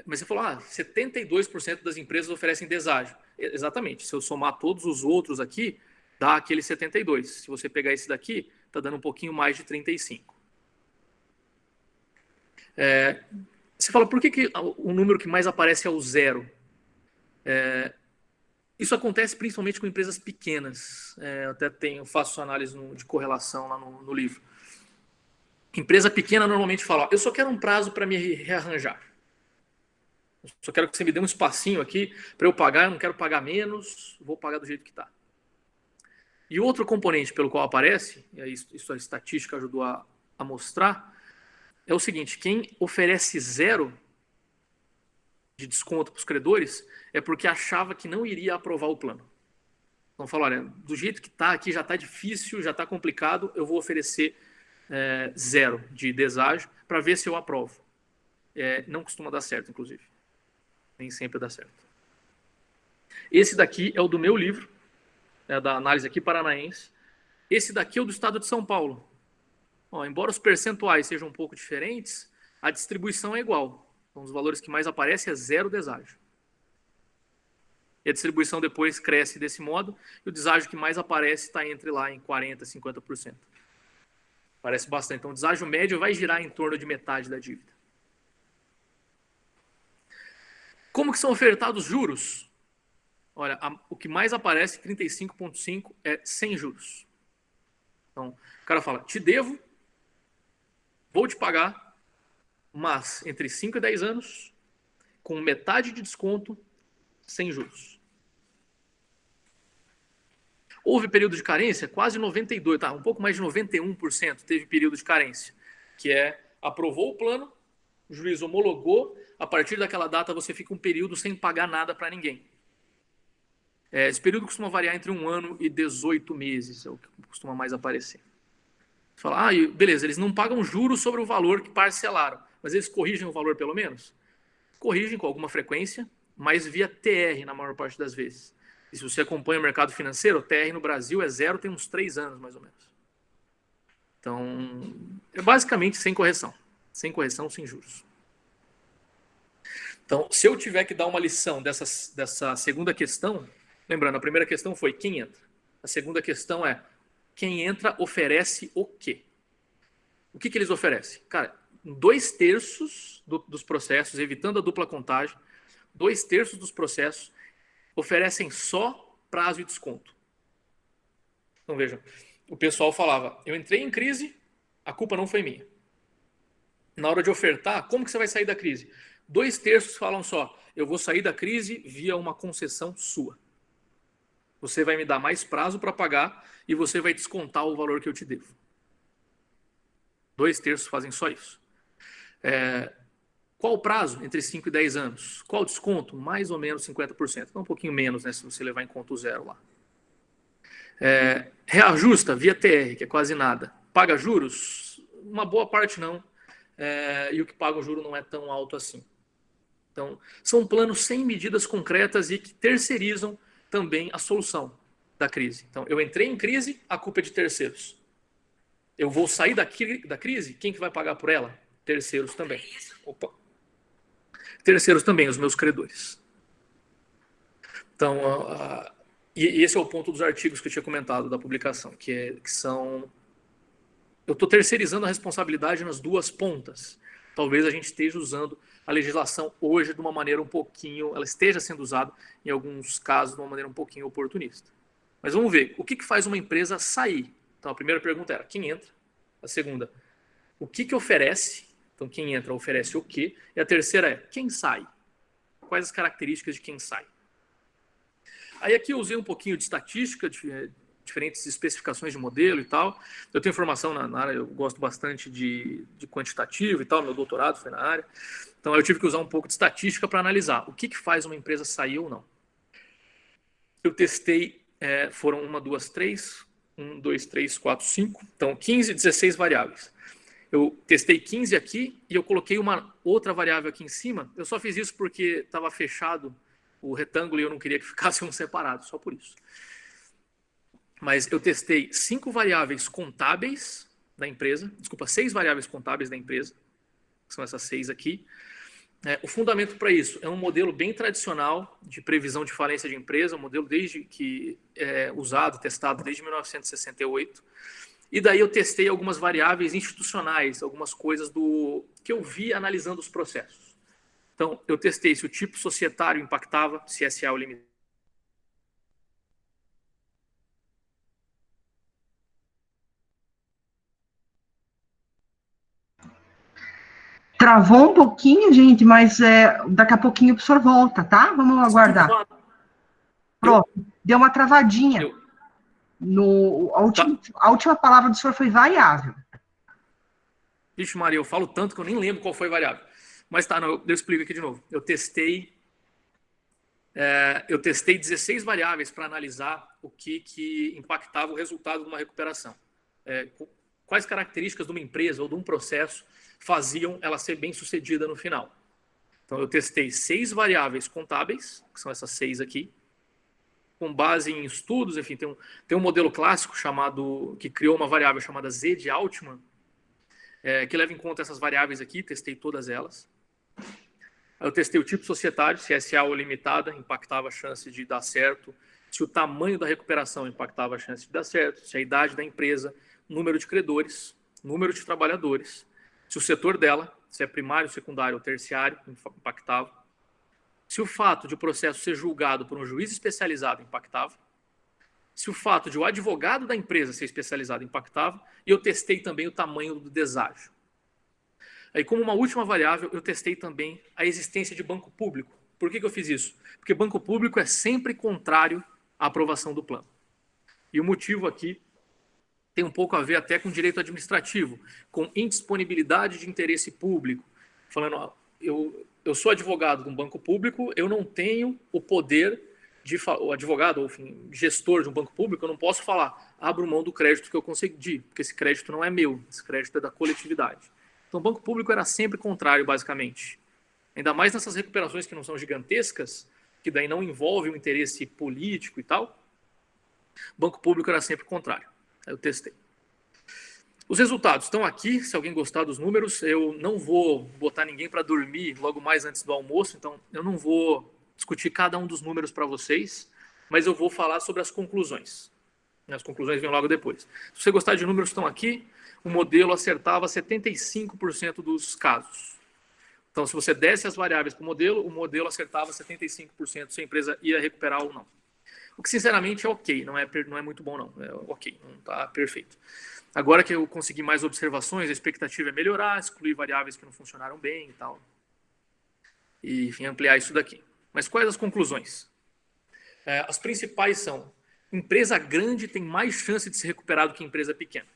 Mas você falou, 72% das empresas oferecem deságio. Exatamente, se eu somar todos os outros aqui, dá aquele 72%. Se você pegar esse daqui, está dando um pouquinho mais de 35%. Você fala, por que o número que mais aparece é o 0? Isso acontece principalmente com empresas pequenas. Eu até faço análise de correlação lá no livro. Empresa pequena normalmente fala, eu só quero um prazo para me rearranjar. Eu só quero que você me dê um espacinho aqui para eu pagar, eu não quero pagar menos, vou pagar do jeito que está. E outro componente pelo qual aparece, e aí isso a estatística ajudou a mostrar, é o seguinte: quem oferece 0 de desconto para os credores é porque achava que não iria aprovar o plano. Então fala, olha, do jeito que está aqui já está difícil, já está complicado, eu vou oferecer 0 de deságio para ver se eu aprovo. Não costuma dar certo, inclusive. Nem sempre dá certo. Esse daqui é o do meu livro, da análise aqui paranaense. Esse daqui é o do estado de São Paulo. Embora os percentuais sejam um pouco diferentes, a distribuição é igual. Então, os valores que mais aparecem é 0 deságio. E a distribuição depois cresce desse modo, e o deságio que mais aparece está entre lá em 40%, 50%. Parece bastante. Então, o deságio médio vai girar em torno de metade da dívida. Como que são ofertados juros? Olha, o que mais aparece, 35,5%, é sem juros. Então, o cara fala, te devo, vou te pagar, mas entre 5 e 10 anos, com metade de desconto, sem juros. Houve período de carência? Quase 92%, um pouco mais de 91% teve período de carência, que aprovou o plano, o juiz homologou, a partir daquela data você fica um período sem pagar nada para ninguém. Esse período costuma variar entre 1 ano e 18 meses, é o que costuma mais aparecer. Você fala, beleza, eles não pagam juros sobre o valor que parcelaram, mas eles corrigem o valor pelo menos? Corrigem com alguma frequência, mas via TR na maior parte das vezes. E se você acompanha o mercado financeiro, o TR no Brasil é 0, tem uns 3 anos mais ou menos. Então, é basicamente sem correção. Sem correção, sem juros. Então, se eu tiver que dar uma lição dessa segunda questão, lembrando, a primeira questão foi quem entra. A segunda questão é quem entra oferece o quê? O que eles oferecem? Cara, 2/3 dos processos, evitando a dupla contagem, 2/3 dos processos oferecem só prazo e desconto. Então, vejam, o pessoal falava, eu entrei em crise, a culpa não foi minha. Na hora de ofertar, como que você vai sair da crise? 2/3 falam só, eu vou sair da crise via uma concessão sua. Você vai me dar mais prazo para pagar e você vai descontar o valor que eu te devo. 2/3 fazem só isso. Qual o prazo? Entre 5 e 10 anos. Qual o desconto? Mais ou menos 50%. Então, um pouquinho menos, né, se você levar em conta o 0 lá. Reajusta via TR, que é quase nada. Paga juros? Uma boa parte não. E o que paga o juro não é tão alto assim. Então, são planos sem medidas concretas e que terceirizam também a solução da crise. Então, eu entrei em crise, a culpa é de terceiros. Eu vou sair da crise, quem que vai pagar por ela? Terceiros também. Opa. Terceiros também, os meus credores. Então, e esse é o ponto dos artigos que eu tinha comentado da publicação, que são... Eu estou terceirizando a responsabilidade nas duas pontas. Talvez a gente esteja usando a legislação hoje de uma maneira um pouquinho... Ela esteja sendo usada, em alguns casos, de uma maneira um pouquinho oportunista. Mas vamos ver, o que faz uma empresa sair? Então, a primeira pergunta era, quem entra? A segunda, o que oferece? Então, quem entra oferece o quê? E a terceira é, quem sai? Quais as características de quem sai? Aí aqui eu usei um pouquinho de estatística, diferentes especificações de modelo e tal. Eu tenho formação na área, eu gosto bastante de quantitativo e tal, meu doutorado foi na área. Então, eu tive que usar um pouco de estatística para analisar o que faz uma empresa sair ou não. Eu testei, foram 1, 2, 3, 1, 2, 3, 4, 5, então 15, 16 variáveis. Eu testei 15 aqui e eu coloquei uma outra variável aqui em cima. Eu só fiz isso porque estava fechado o retângulo e eu não queria que ficasse um separado, só por isso. Mas eu testei 5 variáveis contábeis da empresa, 6 variáveis contábeis da empresa, que são essas 6 aqui. O fundamento para isso é um modelo bem tradicional de previsão de falência de empresa, um modelo desde que é usado, testado desde 1968. E daí eu testei algumas variáveis institucionais, algumas coisas que eu vi analisando os processos. Então, eu testei se o tipo societário impactava, se SA ou limitado. Travou um pouquinho, gente, mas daqui a pouquinho o senhor volta, tá? Vamos aguardar. Pronto, deu uma travadinha. A última palavra do senhor foi variável. Vixe, Maria, eu falo tanto que eu nem lembro qual foi a variável. Mas tá, não, eu explico aqui de novo. Eu testei 16 variáveis para analisar o que impactava o resultado de uma recuperação. Quais características de uma empresa ou de um processo faziam ela ser bem sucedida no final. Então, eu testei 6 variáveis contábeis, que são essas 6 aqui, com base em estudos, enfim, tem um modelo clássico que criou uma variável chamada Z de Altman, que leva em conta essas variáveis aqui, testei todas elas. Eu testei o tipo societário, se SA ou limitada impactava a chance de dar certo, se o tamanho da recuperação impactava a chance de dar certo, se a idade da empresa, número de credores, número de trabalhadores, se o setor dela, se é primário, secundário ou terciário, impactava, se o fato de o processo ser julgado por um juiz especializado impactava, se o fato de o advogado da empresa ser especializado impactava, e eu testei também o tamanho do deságio. Aí, como uma última variável, eu testei também a existência de banco público. Por que eu fiz isso? Porque banco público é sempre contrário à aprovação do plano. E o motivo aqui tem um pouco a ver até com direito administrativo, com indisponibilidade de interesse público. Falando, ó, eu sou advogado de um banco público, eu não tenho o poder o advogado, ou enfim, gestor de um banco público, eu não posso falar, abro mão do crédito que eu consegui, porque esse crédito não é meu, esse crédito é da coletividade. Então, o banco público era sempre contrário, basicamente. Ainda mais nessas recuperações que não são gigantescas, que daí não envolve um interesse político e tal, o banco público era sempre contrário. Aí eu testei. Os resultados estão aqui, se alguém gostar dos números, eu não vou botar ninguém para dormir logo mais antes do almoço, então eu não vou discutir cada um dos números para vocês, mas eu vou falar sobre as conclusões. As conclusões vêm logo depois. Se você gostar de números, estão aqui. O modelo acertava 75% dos casos. Então, se você desse as variáveis para o modelo acertava 75% se a empresa ia recuperar ou não. O que, sinceramente, é ok, não é muito bom, não. É ok, não está perfeito. Agora que eu consegui mais observações, a expectativa é melhorar, excluir variáveis que não funcionaram bem e tal. E, enfim, ampliar isso daqui. Mas quais as conclusões? As principais são: empresa grande tem mais chance de se recuperar do que empresa pequena.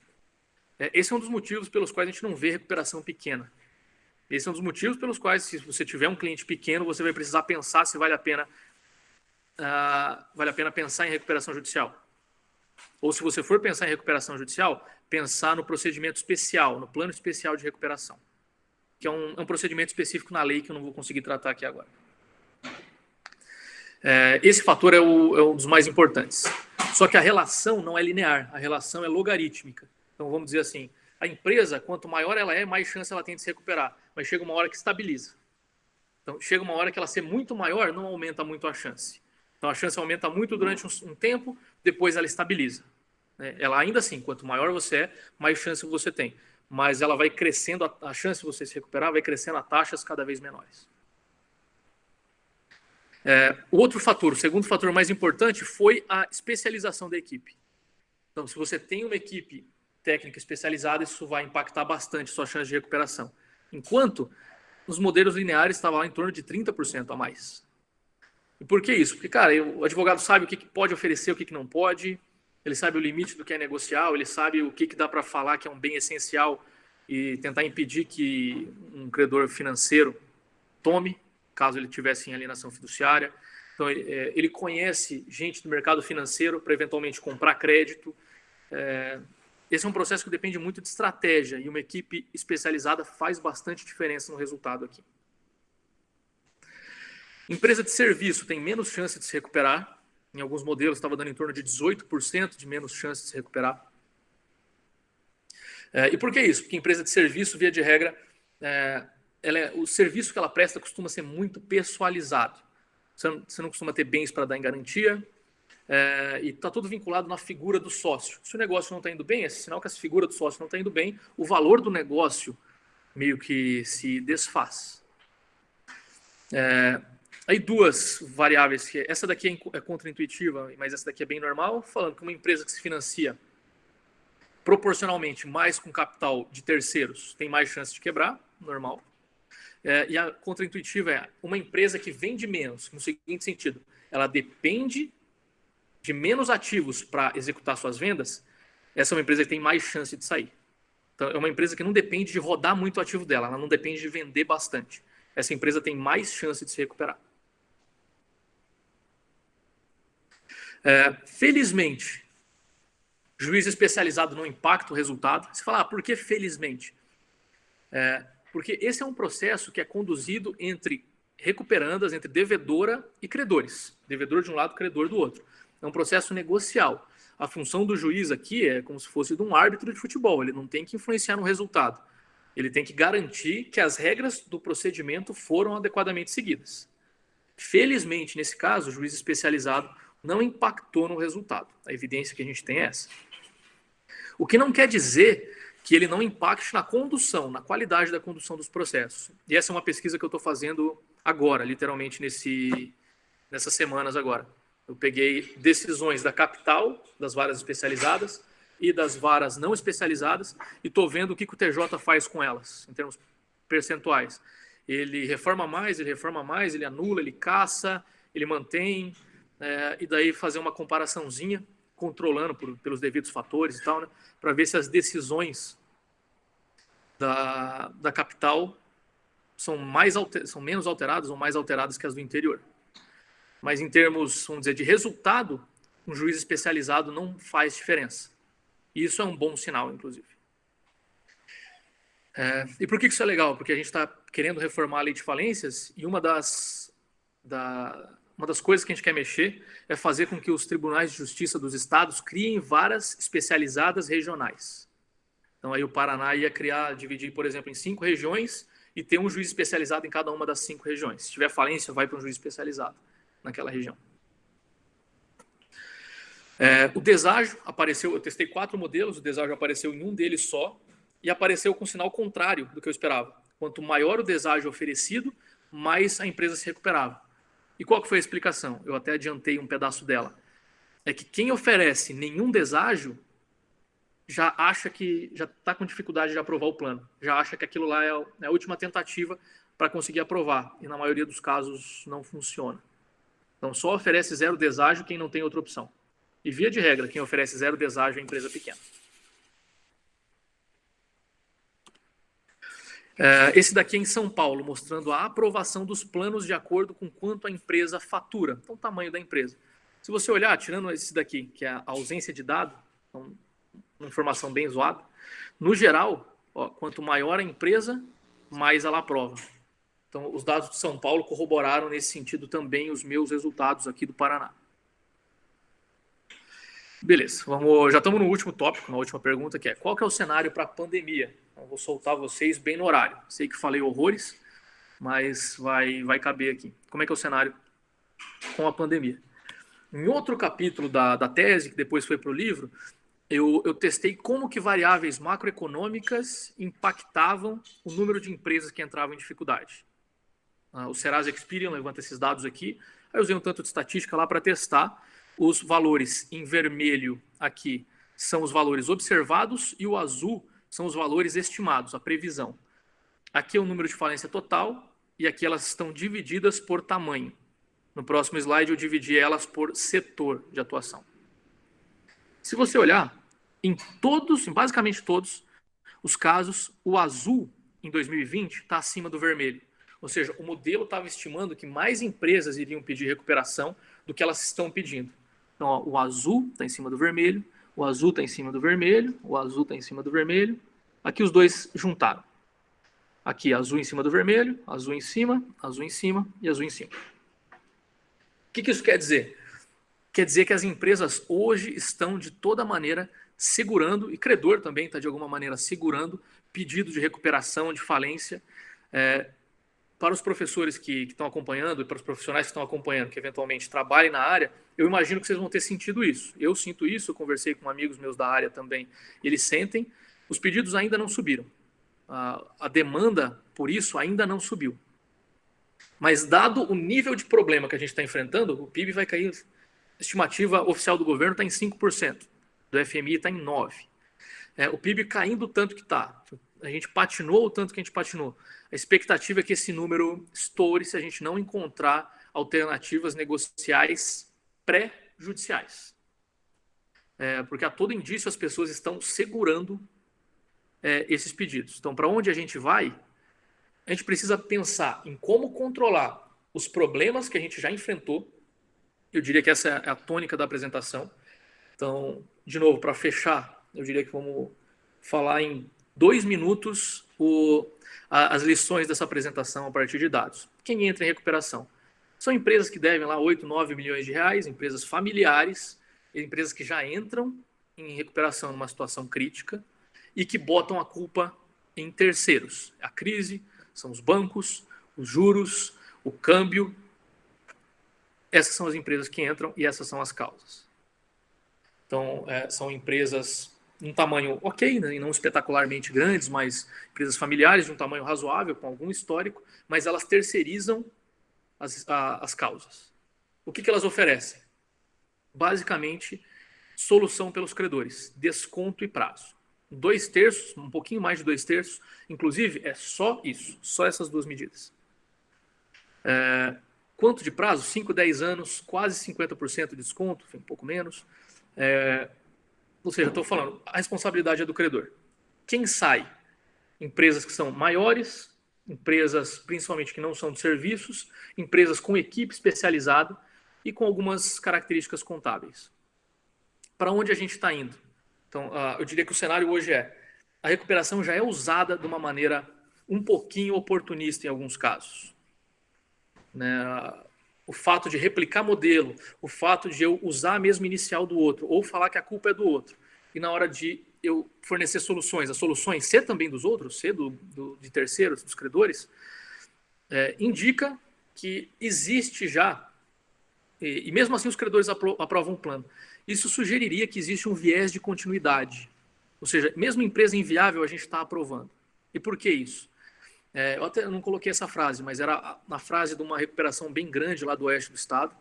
Esse é um dos motivos pelos quais a gente não vê recuperação pequena. Esse é um dos motivos pelos quais, se você tiver um cliente pequeno, você vai precisar pensar se vale a pena pensar em recuperação judicial. Ou se você for pensar em recuperação judicial, pensar no procedimento especial, no plano especial de recuperação, que é um procedimento específico na lei que eu não vou conseguir tratar aqui agora. Esse fator é um dos mais importantes. Só que a relação não é linear, a relação é logarítmica. Então, vamos dizer assim, a empresa, quanto maior ela é, mais chance ela tem de se recuperar. Mas chega uma hora que estabiliza. Então, chega uma hora que ela ser muito maior, não aumenta muito a chance. Então, a chance aumenta muito durante um tempo, depois ela estabiliza. Ela ainda assim, quanto maior você é, mais chance você tem. Mas ela vai crescendo, a chance de você se recuperar vai crescendo a taxas cada vez menores. O outro fator, o segundo fator mais importante, foi a especialização da equipe. Então, se você tem uma equipe técnica especializada, isso vai impactar bastante a sua chance de recuperação. Enquanto os modelos lineares estavam lá em torno de 30% a mais. E por que isso? Porque, cara, o advogado sabe o que pode oferecer, o que não pode, ele sabe o limite do que é negocial, ele sabe o que dá para falar que é um bem essencial e tentar impedir que um credor financeiro tome, caso ele tivesse em alienação fiduciária. Então, ele conhece gente do mercado financeiro para eventualmente comprar crédito. Esse é um processo que depende muito de estratégia e uma equipe especializada faz bastante diferença no resultado aqui. Empresa de serviço tem menos chance de se recuperar. Em alguns modelos estava dando em torno de 18% de menos chance de se recuperar. E por que isso? Porque empresa de serviço, via de regra, o serviço que ela presta costuma ser muito personalizado. Você não costuma ter bens para dar em garantia, e está tudo vinculado na figura do sócio. Se o negócio não está indo bem, é sinal que essa figura do sócio não está indo bem, o valor do negócio meio que se desfaz. Aí duas variáveis, que essa daqui é contraintuitiva, mas essa daqui é bem normal, falando que uma empresa que se financia proporcionalmente mais com capital de terceiros tem mais chance de quebrar, normal. E a contraintuitiva é uma empresa que vende menos, no seguinte sentido, ela depende de menos ativos para executar suas vendas, essa é uma empresa que tem mais chance de sair. Então, é uma empresa que não depende de rodar muito o ativo dela, ela não depende de vender bastante. Essa empresa tem mais chance de se recuperar. Felizmente, juiz especializado não impacta o resultado. Você fala, por que felizmente? Porque esse é um processo que é conduzido entre recuperandas, entre devedora e credores. Devedor de um lado, credor do outro. É um processo negocial. A função do juiz aqui é como se fosse de um árbitro de futebol. Ele não tem que influenciar no resultado. Ele tem que garantir que as regras do procedimento foram adequadamente seguidas. Felizmente, nesse caso, o juiz especializado não impactou no resultado. A evidência que a gente tem é essa. O que não quer dizer que ele não impacte na condução, na qualidade da condução dos processos. E essa é uma pesquisa que eu estou fazendo agora, literalmente nessas semanas agora. Eu peguei decisões da capital, das varas especializadas e das varas não especializadas e estou vendo o que o TJ faz com elas, em termos percentuais. Ele reforma mais, ele anula, ele caça, ele mantém, e daí fazer uma comparaçãozinha, controlando pelos devidos fatores e tal, né, para ver se as decisões da capital são menos alteradas ou mais alteradas que as do interior. Mas em termos, vamos dizer, de resultado, um juiz especializado não faz diferença. E isso é um bom sinal, inclusive. E por que isso é legal? Porque a gente está querendo reformar a lei de falências e uma das coisas que a gente quer mexer é fazer com que os tribunais de justiça dos estados criem varas especializadas regionais. Então aí o Paraná ia dividir, por exemplo, em 5 regiões e ter um juiz especializado em cada uma das 5 regiões. Se tiver falência, vai para um juiz especializado naquela região. O deságio apareceu, eu testei 4 modelos, o deságio apareceu em um deles só e apareceu com sinal contrário do que eu esperava. Quanto maior o deságio oferecido, mais a empresa se recuperava. E qual que foi a explicação? Eu até adiantei um pedaço dela. É que quem oferece nenhum deságio já acha que já está com dificuldade de aprovar o plano. Já acha que aquilo lá é a última tentativa para conseguir aprovar. E na maioria dos casos não funciona. Então só oferece 0 deságio quem não tem outra opção. E via de regra, quem oferece 0 deságio é empresa pequena. Esse daqui é em São Paulo, mostrando a aprovação dos planos de acordo com quanto a empresa fatura. Então, o tamanho da empresa. Se você olhar, tirando esse daqui, que é a ausência de dado, então, uma informação bem zoada, no geral, quanto maior a empresa, mais ela aprova. Então, os dados de São Paulo corroboraram nesse sentido também os meus resultados aqui do Paraná. Beleza, já estamos no último tópico, na última pergunta, que é qual que é o cenário para a pandemia? Então, vou soltar vocês bem no horário. Sei que falei horrores, mas vai caber aqui. Como é que é o cenário com a pandemia? Em outro capítulo da tese, que depois foi para o livro, eu testei como que variáveis macroeconômicas impactavam o número de empresas que entravam em dificuldade. O Serasa Experian levanta esses dados aqui. Aí eu usei um tanto de estatística lá para testar. Os valores em vermelho aqui são os valores observados e o azul são os valores estimados, a previsão. Aqui é o número de falência total e aqui elas estão divididas por tamanho. No próximo slide eu dividi elas por setor de atuação. Se você olhar, em basicamente todos os casos, o azul em 2020 está acima do vermelho. Ou seja, o modelo estava estimando que mais empresas iriam pedir recuperação do que elas estão pedindo. Então, o azul está em cima do vermelho, o azul está em cima do vermelho, o azul está em cima do vermelho. Aqui os dois juntaram. Aqui azul em cima do vermelho, azul em cima e azul em cima. O que isso quer dizer? Quer dizer que as empresas hoje estão de toda maneira segurando, e credor também está de alguma maneira segurando, pedido de recuperação, de falência, para os professores que estão acompanhando e para os profissionais que estão acompanhando, que eventualmente trabalhem na área, eu imagino que vocês vão ter sentido isso. Eu sinto isso, eu conversei com amigos meus da área também, eles sentem, os pedidos ainda não subiram. A demanda por isso ainda não subiu. Mas dado o nível de problema que a gente está enfrentando, o PIB vai cair, a estimativa oficial do governo está em 5%, do FMI está em 9%. O PIB caindo o tanto que está, a gente patinou o tanto que a gente patinou. A expectativa é que esse número estoure se a gente não encontrar alternativas negociais judiciais. Porque a todo indício as pessoas estão segurando esses pedidos. Então, para onde a gente vai, a gente precisa pensar em como controlar os problemas que a gente já enfrentou. Eu diria que essa é a tônica da apresentação. Então, de novo, para fechar, eu diria que vamos falar em 2 minutos as lições dessa apresentação a partir de dados. Quem entra em recuperação? São empresas que devem lá 8, 9 milhões de reais, empresas familiares, empresas que já entram em recuperação numa situação crítica e que botam a culpa em terceiros. A crise, são os bancos, os juros, o câmbio. Essas são as empresas que entram e essas são as causas. Então, são empresas de um tamanho ok, né, e não espetacularmente grandes, mas empresas familiares de um tamanho razoável, com algum histórico, mas elas terceirizam as causas. O que elas oferecem? Basicamente, solução pelos credores, desconto e prazo. 2/3, um pouquinho mais de 2/3, inclusive, é só isso, só essas duas medidas. Quanto de prazo? 5, 10 anos, quase 50% de desconto, um pouco menos. Ou seja, estou falando, a responsabilidade é do credor. Quem sai? Empresas que são maiores, empresas principalmente que não são de serviços, empresas com equipe especializada e com algumas características contábeis. Para onde a gente está indo? Então, eu diria que o cenário hoje a recuperação já é usada de uma maneira um pouquinho oportunista em alguns casos. O fato de replicar modelo, o fato de eu usar a mesma inicial do outro, ou falar que a culpa é do outro, e na hora de eu fornecer soluções, as soluções ser também dos outros, ser de terceiros, dos credores, indica que existe já, e mesmo assim os credores aprovam um plano. Isso sugeriria que existe um viés de continuidade. Ou seja, mesmo empresa inviável a gente está aprovando. E por que isso? Eu até não coloquei essa frase, mas era na frase de uma recuperação bem grande lá do oeste do estado,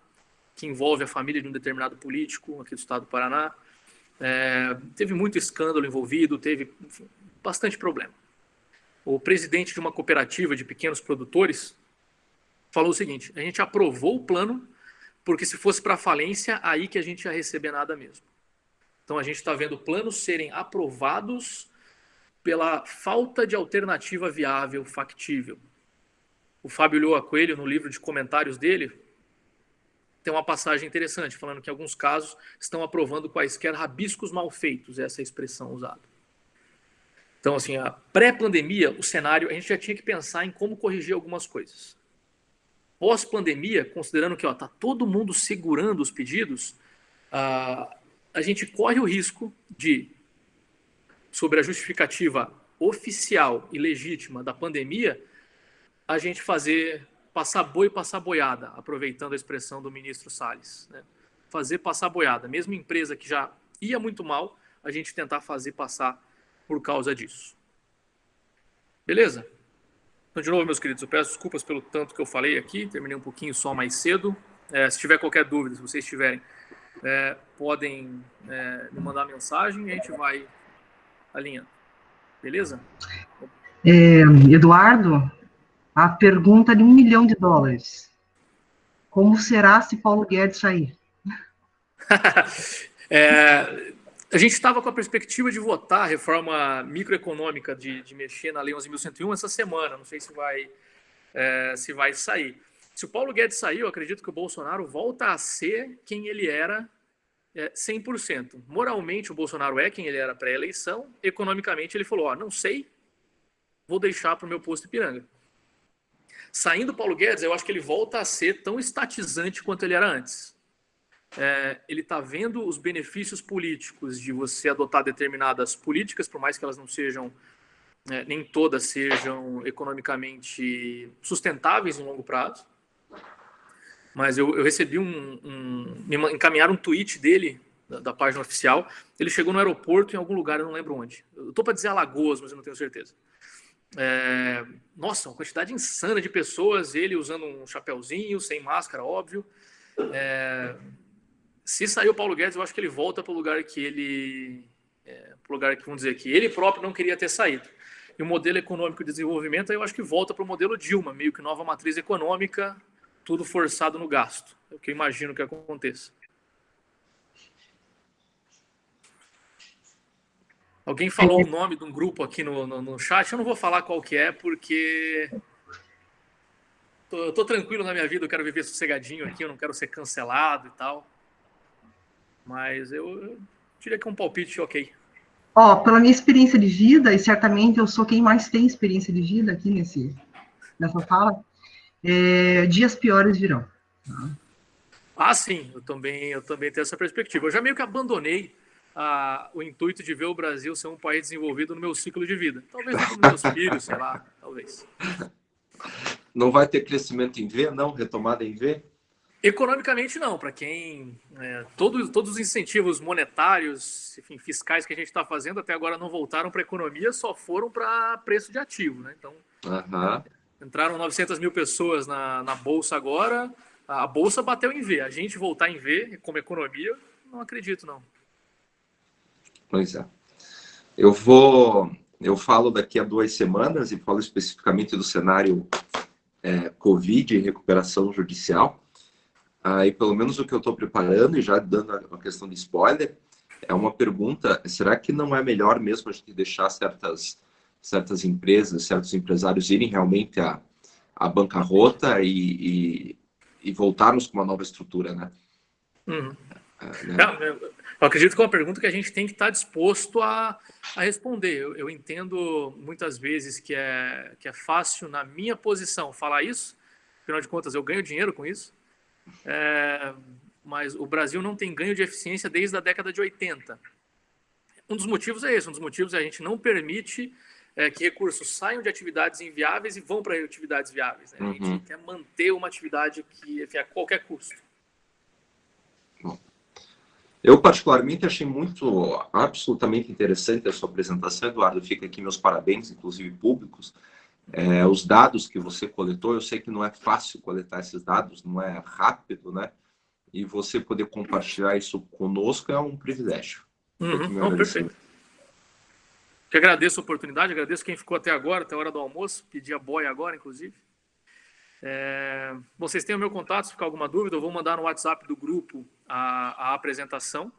que envolve a família de um determinado político aqui do estado do Paraná. Teve muito escândalo envolvido, teve bastante problema. O presidente de uma cooperativa de pequenos produtores falou o seguinte: a gente aprovou o plano porque se fosse para falência, aí que a gente ia receber nada mesmo. Então a gente está vendo planos serem aprovados pela falta de alternativa viável, factível. O Fábio Ulloa Coelho, no livro de comentários dele, tem uma passagem interessante, falando que em alguns casos estão aprovando quaisquer rabiscos mal feitos, essa é a expressão usada. Então, assim, a pré-pandemia, o cenário, a gente já tinha que pensar em como corrigir algumas coisas. Pós-pandemia, considerando que está todo mundo segurando os pedidos, a gente corre o risco de, sobre a justificativa oficial e legítima da pandemia, a gente passar boi, passar boiada, aproveitando a expressão do ministro Salles. Fazer passar boiada. Mesmo empresa que já ia muito mal, a gente tentar fazer passar por causa disso. Beleza? Então, de novo, meus queridos, eu peço desculpas pelo tanto que eu falei aqui, terminei um pouquinho só mais cedo. Se tiver qualquer dúvida, se vocês tiverem, podem me mandar mensagem e a gente vai alinhando. Beleza? Eduardo, a pergunta de $1 milhão. Como será se Paulo Guedes sair? A gente estava com a perspectiva de votar a reforma microeconômica de mexer na Lei 11.101 essa semana. Não sei se vai sair. Se o Paulo Guedes sair, eu acredito que o Bolsonaro volta a ser quem ele era 100%. Moralmente, o Bolsonaro é quem ele era pré-eleição. Economicamente, ele falou, não sei, vou deixar para o meu posto Ipiranga. Saindo o Paulo Guedes, eu acho que ele volta a ser tão estatizante quanto ele era antes. Ele está vendo os benefícios políticos de você adotar determinadas políticas, por mais que elas não sejam, nem todas sejam economicamente sustentáveis em longo prazo. Mas eu recebi me encaminharam um tweet dele, da página oficial. Ele chegou no aeroporto em algum lugar, eu não lembro onde. Eu estou para dizer Alagoas, mas eu não tenho certeza. Nossa, uma quantidade insana de pessoas, ele usando um chapéuzinho, sem máscara, óbvio. Se sair o Paulo Guedes, eu acho que ele volta para o lugar que ele... para o lugar que, vamos dizer, que ele próprio não queria ter saído. E o modelo econômico de desenvolvimento, eu acho que volta para o modelo Dilma, meio que nova matriz econômica, tudo forçado no gasto. É o que eu imagino que aconteça. Alguém falou o nome de um grupo aqui no chat, eu não vou falar qual que é, porque eu tô tranquilo na minha vida, eu quero viver sossegadinho aqui, eu não quero ser cancelado e tal. Mas eu diria que é um palpite ok. Ó, pela minha experiência de vida, e certamente eu sou quem mais tem experiência de vida aqui nessa sala, dias piores virão. Tá? Ah, sim, eu também tenho essa perspectiva. Eu já meio que abandonei o intuito de ver o Brasil ser um país desenvolvido no meu ciclo de vida. Talvez no dos meus filhos, sei lá, talvez. Não vai ter crescimento em V, não? Retomada em V? Economicamente, não. Para quem... todos os incentivos monetários, enfim, fiscais que a gente está fazendo até agora não voltaram para a economia, só foram para preço de ativo, né? Então, entraram 900 mil pessoas na Bolsa agora, a Bolsa bateu em V. A gente voltar em V como economia, não acredito, não. Pois é. Eu falo daqui a 2 semanas e falo especificamente do cenário Covid e recuperação judicial. Aí, pelo menos o que eu estou preparando, e já dando a questão de spoiler, é uma pergunta: será que não é melhor mesmo a gente deixar certas empresas, certos empresários irem realmente à bancarrota e voltarmos com uma nova estrutura, né? Uhum. Eu acredito que é uma pergunta que a gente tem que estar disposto a responder. Eu entendo muitas vezes que é fácil, na minha posição, falar isso. Afinal de contas, eu ganho dinheiro com isso. Mas o Brasil não tem ganho de eficiência desde a década de 80. Um dos motivos é esse. Um dos motivos é a gente não permite que recursos saiam de atividades inviáveis e vão para atividades viáveis. Né? A gente quer manter uma atividade que a qualquer custo. Bom. Eu, particularmente, achei absolutamente interessante a sua apresentação, Eduardo. Fica aqui meus parabéns, inclusive públicos. Os dados que você coletou, eu sei que não é fácil coletar esses dados, não é rápido, né? E você poder compartilhar isso conosco é um privilégio. Não, perfeito. Eu agradeço a oportunidade, agradeço quem ficou até agora, até a hora do almoço. Pedi a boia agora, inclusive. Vocês têm o meu contato, se ficar alguma dúvida, eu vou mandar no WhatsApp do grupo a apresentação.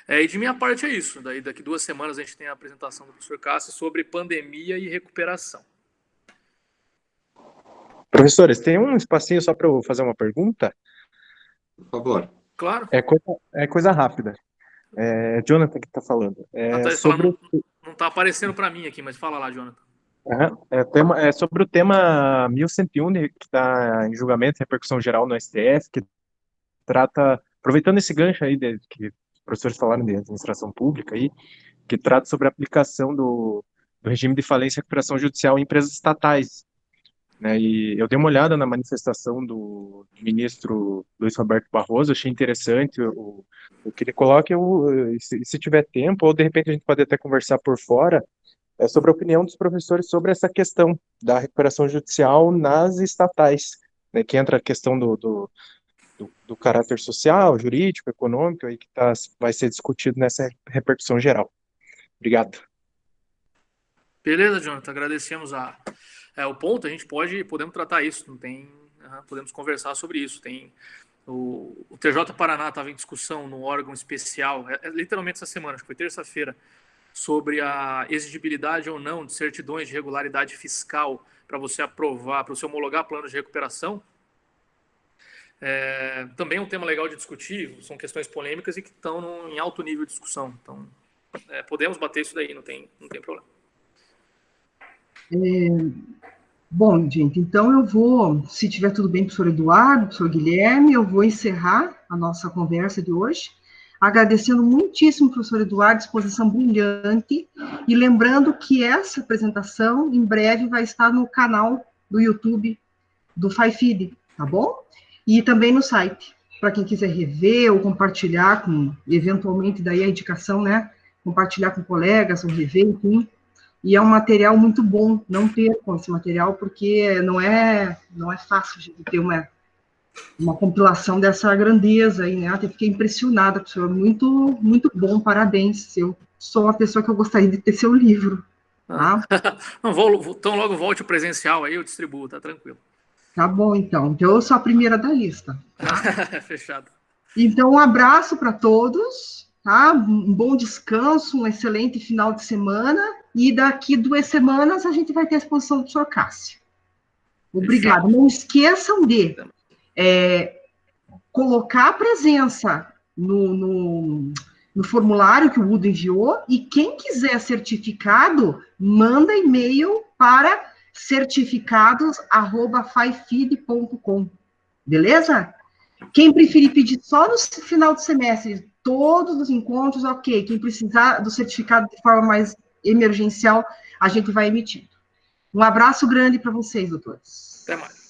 E de minha parte é isso. Daí, daqui 2 semanas a gente tem a apresentação do professor Cássio sobre pandemia e recuperação. Professores, tem um espacinho só para eu fazer uma pergunta? Por favor. Claro. É coisa rápida. Jonathan que está falando. Não está aparecendo para mim aqui, mas fala lá, Jonathan. É sobre o tema 1101, que está em julgamento e repercussão geral no STF, que trata, aproveitando esse gancho aí que os professores falaram de administração pública, aí, que trata sobre a aplicação do regime de falência e recuperação judicial em empresas estatais. Né, e eu dei uma olhada na manifestação do ministro Luiz Roberto Barroso, achei interessante o que ele coloca, se tiver tempo, ou de repente a gente pode até conversar por fora, sobre a opinião dos professores sobre essa questão da recuperação judicial nas estatais, né, que entra a questão do caráter social, jurídico, econômico, aí que vai ser discutido nessa repercussão geral. Obrigado. Beleza, Jonathan, agradecemos o ponto, a gente podemos tratar isso, não tem, podemos conversar sobre isso. Tem o TJ Paraná estava em discussão no órgão especial, literalmente essa semana, acho que foi terça-feira, sobre a exigibilidade ou não de certidões de regularidade fiscal para você aprovar, para você homologar planos de recuperação. Também é um tema legal de discutir, são questões polêmicas e que estão em alto nível de discussão. Então, podemos bater isso daí, não tem problema. Bom, gente, então eu vou, se tiver tudo bem, professor Eduardo, professor Guilherme, eu vou encerrar a nossa conversa de hoje, agradecendo muitíssimo, professor Eduardo, exposição brilhante, e lembrando que essa apresentação, em breve, vai estar no canal do YouTube do FAIFID, tá bom? E também no site, para quem quiser rever ou compartilhar com, eventualmente, daí a indicação, né, compartilhar com colegas, ou rever, enfim. E é um material muito bom, não percam esse material, porque não é fácil de ter uma compilação dessa grandeza aí, né? Até fiquei impressionada, professor, muito, muito bom, parabéns. Eu sou uma pessoa que eu gostaria de ter seu livro. Tá? Então logo volte o presencial aí, eu distribuo, tá tranquilo. Tá bom, então. Eu sou a primeira da lista. Tá? Fechado. Então, um abraço para todos. tá? Um bom descanso, um excelente final de semana, e daqui 2 semanas a gente vai ter a exposição do Sr. Cássio. Obrigada. Não esqueçam de colocar a presença no formulário que o Udo enviou, e quem quiser certificado, manda e-mail para certificados@faifeed.com, beleza? Quem preferir pedir só no final do semestre, todos os encontros, ok. Quem precisar do certificado de forma mais emergencial, a gente vai emitir. Um abraço grande para vocês, doutores. Até mais.